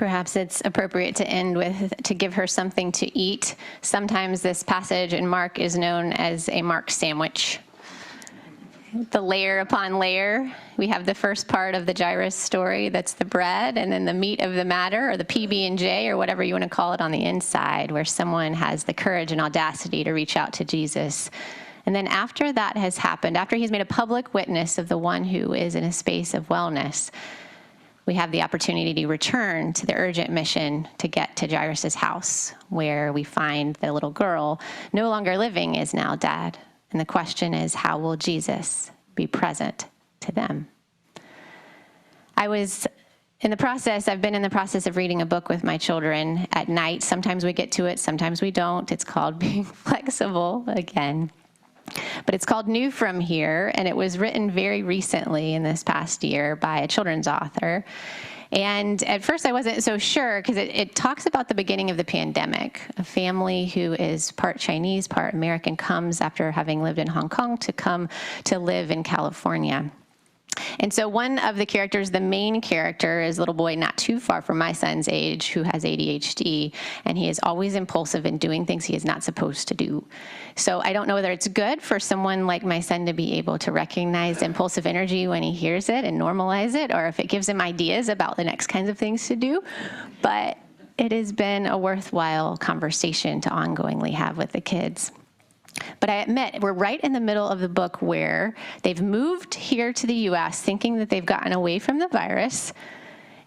Perhaps it's appropriate to end with, to give her something to eat. Sometimes this passage in Mark is known as a Mark sandwich. The layer upon layer. We have the first part of the Jairus story, that's the bread, and then the meat of the matter, or the PB&J, or whatever you want to call it on the inside, where someone has the courage and audacity to reach out to Jesus. And then after that has happened, after he's made a public witness of the one who is in a space of wellness, we have the opportunity to return to the urgent mission to get to Jairus' house, where we find the little girl no longer living is now dead. And the question is, how will Jesus be present to them? I've been in the process of reading a book with my children at night. Sometimes we get to it, sometimes we don't. It's called Being Flexible again. But it's called New From Here, and it was written very recently in this past year by a children's author. And at first I wasn't so sure, because it talks about the beginning of the pandemic. A family who is part Chinese, part American comes after having lived in Hong Kong to come to live in California. And so one of the characters, the main character, is a little boy not too far from my son's age who has ADHD, and he is always impulsive in doing things he is not supposed to do. So I don't know whether it's good for someone like my son to be able to recognize impulsive energy when he hears it and normalize it, or if it gives him ideas about the next kinds of things to do. But it has been a worthwhile conversation to ongoingly have with the kids. But I admit, we're right in the middle of the book where they've moved here to the U.S. thinking that they've gotten away from the virus,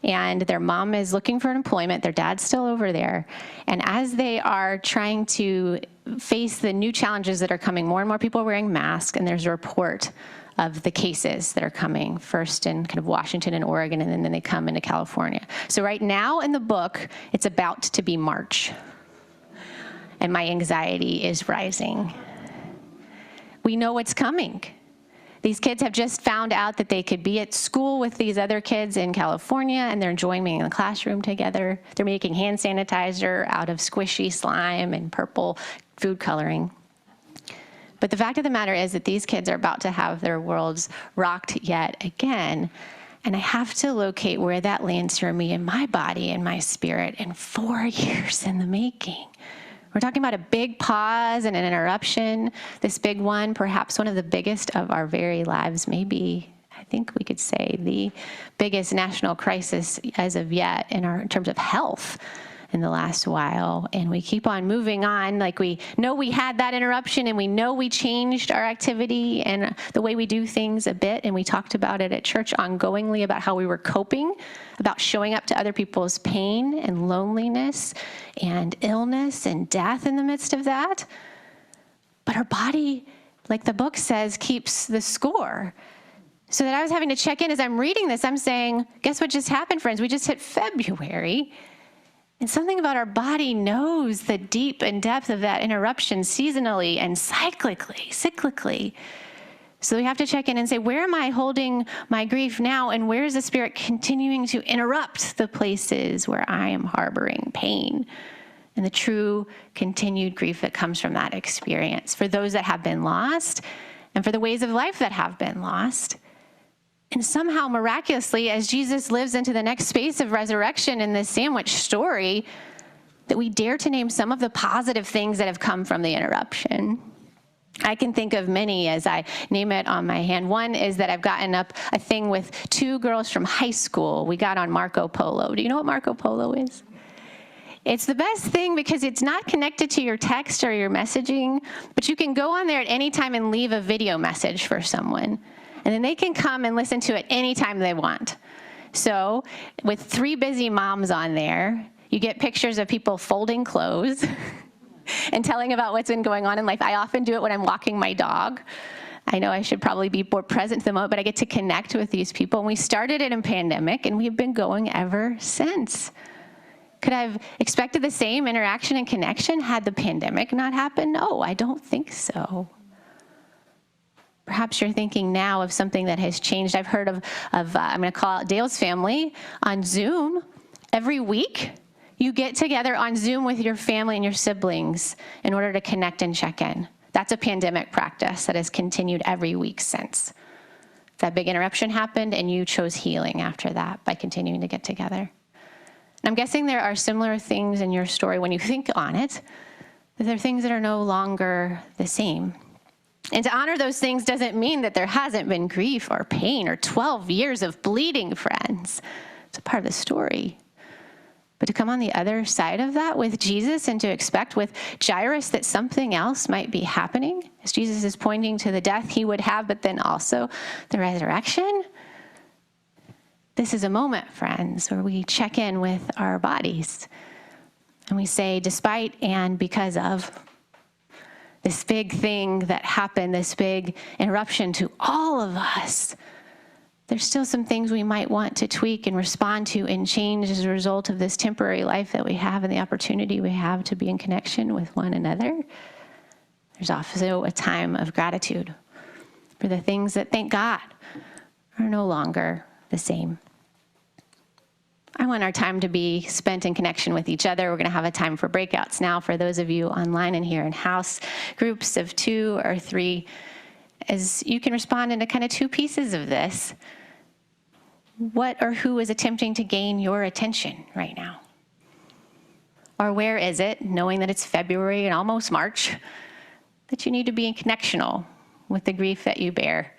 and their mom is looking for employment, their dad's still over there. And as they are trying to face the new challenges that are coming, more and more people are wearing masks, and there's a report of the cases that are coming, first in kind of Washington and Oregon, and then they come into California. So right now in the book, it's about to be March. And my anxiety is rising. We know what's coming. These kids have just found out that they could be at school with these other kids in California, and they're enjoying being in the classroom together. They're making hand sanitizer out of squishy slime and purple food coloring. But the fact of the matter is that these kids are about to have their worlds rocked yet again. And I have to locate where that lands for me in my body and my spirit in 4 years in the making. We're talking about a big pause and an interruption. This big one, perhaps one of the biggest of our very lives, maybe, I think we could say, the biggest national crisis as of yet in terms of health in the last while. And we keep on moving on, like we know we had that interruption, and we know we changed our activity and the way we do things a bit, and we talked about it at church ongoingly about how we were coping, about showing up to other people's pain and loneliness and illness and death in the midst of that. But our body, like the book says, keeps the score. So that I was having to check in as I'm reading this, I'm saying, guess what just happened, friends? We just hit February. And something about our body knows the deep and depth of that interruption seasonally and cyclically. So we have to check in and say, where am I holding my grief now? And where is the Spirit continuing to interrupt the places where I am harboring pain and the true continued grief that comes from that experience for those that have been lost and for the ways of life that have been lost? And somehow, miraculously, as Jesus lives into the next space of resurrection in this sandwich story, that we dare to name some of the positive things that have come from the interruption. I can think of many as I name it on my hand. One is that I've gotten up a thing with 2 girls from high school. We got on Marco Polo. Do you know what Marco Polo is? It's the best thing because it's not connected to your text or your messaging, but you can go on there at any time and leave a video message for someone. And then they can come and listen to it anytime they want. So with 3 busy moms on there, you get pictures of people folding clothes and telling about what's been going on in life. I often do it when I'm walking my dog. I know I should probably be more present to the moment, but I get to connect with these people. And we started it in pandemic, and we've been going ever since. Could I have expected the same interaction and connection had the pandemic not happened? No, I don't think so. Perhaps you're thinking now of something that has changed. I've heard of I'm going to call out Dale's family on Zoom. Every week, you get together on Zoom with your family and your siblings in order to connect and check in. That's a pandemic practice that has continued every week since. That big interruption happened, and you chose healing after that by continuing to get together. I'm guessing there are similar things in your story when you think on it, that there are things that are no longer the same. And to honor those things doesn't mean that there hasn't been grief or pain or 12 years of bleeding, friends. It's a part of the story. But to come on the other side of that with Jesus and to expect with Jairus that something else might be happening, as Jesus is pointing to the death he would have, but then also the resurrection. This is a moment, friends, where we check in with our bodies and we say, despite and because of this big thing that happened, this big interruption to all of us, there's still some things we might want to tweak and respond to and change as a result of this temporary life that we have and the opportunity we have to be in connection with one another. There's also a time of gratitude for the things that, thank God, are no longer the same. I want our time to be spent in connection with each other. We're going to have a time for breakouts now for those of you online and here in house, groups of 2 or 3, as you can respond into kind of 2 pieces of this. What or who is attempting to gain your attention right now? Or where is it, knowing that it's February and almost March, that you need to be connectional with the grief that you bear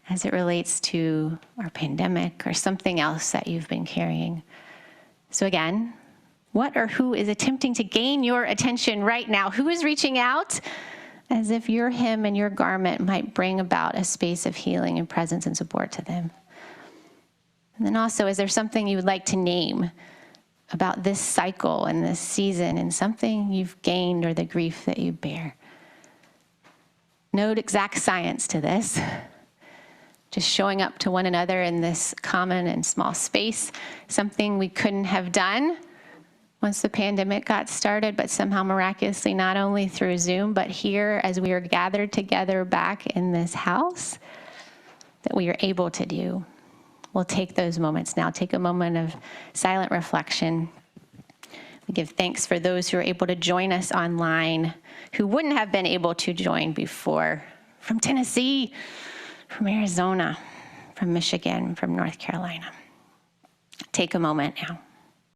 as it relates to our pandemic or something else that you've been carrying? So again, what or who is attempting to gain your attention right now? Who is reaching out as if your hymn and your garment might bring about a space of healing and presence and support to them? And then also, is there something you would like to name about this cycle and this season and something you've gained or the grief that you bear? No exact science to this. Just showing up to one another in this common and small space, something we couldn't have done once the pandemic got started, but somehow miraculously, not only through Zoom, but here as we are gathered together back in this house, that we are able to do. We'll take those moments now. Take a moment of silent reflection. We give thanks for those who are able to join us online, who wouldn't have been able to join before, from Tennessee, from Arizona, from Michigan, from North Carolina. Take a moment now.